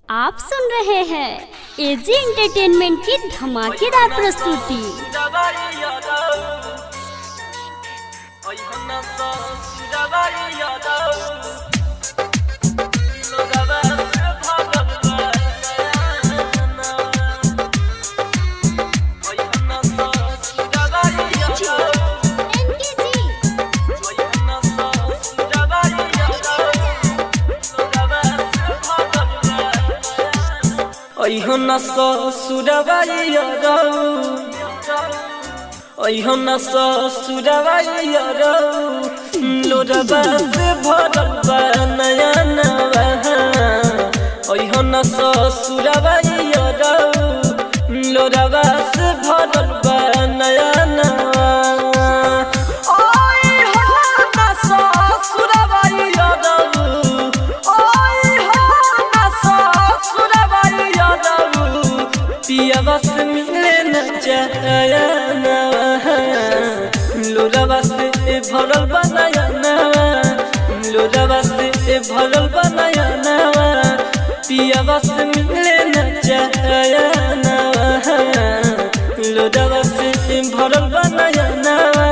आप सुन रहे हैं एजी एंटरटेनमेंट की धमाकेदार प्रस्तुति। अइहन ससुरवाइया अइहन ससुरवाइया लोरबा से भरल बा नया नवा। अइहन ससुरवाइया लोरबा से भरल बा नया नवा। बस मिले न चाया लोरबा से भरल बनाया नवा। लोरबा से भरल बनाया नवा। पिया बस मिले न चाया लोरबा से भरल बनाया नवा।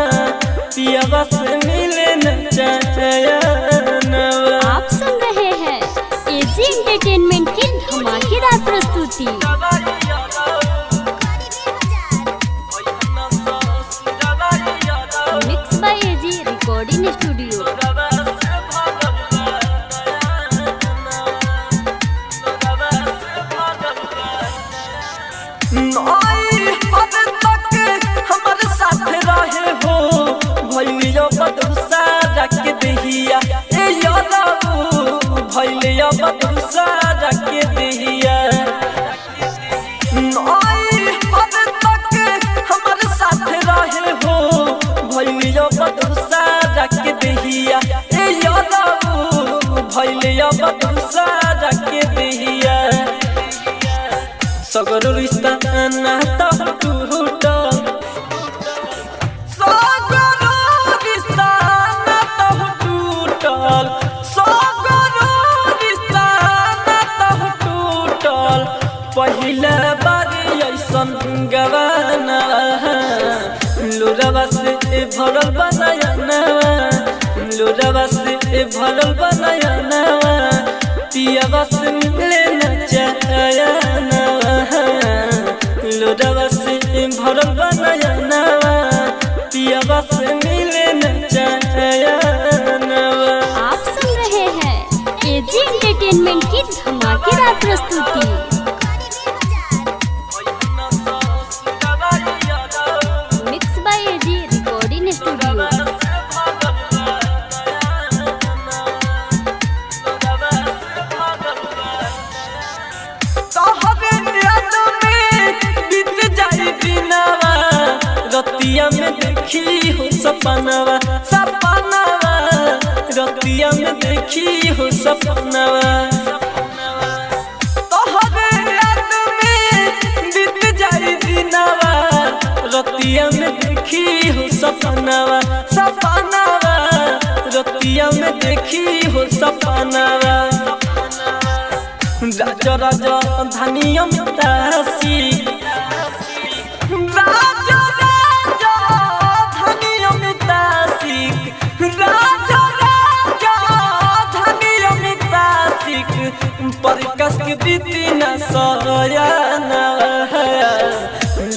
पिया बस मिले न चाया। आप सुन रहे हैं एजी एंटरटेनमेंट की धमाकेदार प्रस्तुति। Recording studio. हमारे साथ रहे हो भैया बदुसा रख दहिया ए यादव भैया बदुसा रख दहिया। हमारे साथ रहे हो भैया बदुसा रख दहिया ए यादव भैया बदुसा रख दहिया। सगर रिश्ता नाता टूटल सगर रिश्ता नाता टूटल सगर रिश्ता नाता टूटल। पहिला बारी ऐसन गवाना लोरबा से भरल बनाया नवा। लोरबा से भरल बनाया नवा। पिया बस मिले न चाया लोरबा से भरल बनाया नवा। पिया बस मिले न चाया। आप सुन रहे हैं एजी एंटरटेनमेंट की धमाकेदार प्रस्तुति। रतिया में देखी हो सपनावा सपनावा रतिया में देखी हो सपनावा। तोहरे याद में बीत जाई दिनवा रतिया में देखी हो सपनावा सपनावा रतिया में देखी हो सपनावा। राजा राजा धनिया दासी राजा राजा धनिया दासी राजा राजा धनिया दासी पर कस के बीती न सोया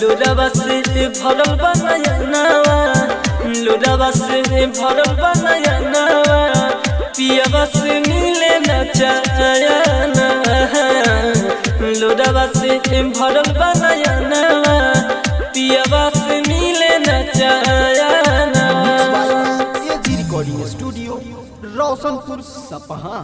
लोरबा से भरल बनाया नवा। लोरबा से भरल बनाया नवा। पिया बस मिले न चाया लोरबा से भरल बनाया नवा। पिया बस मिले न चाया। एजी रिकॉर्डिंग स्टूडियो रोशनपुर सपहा।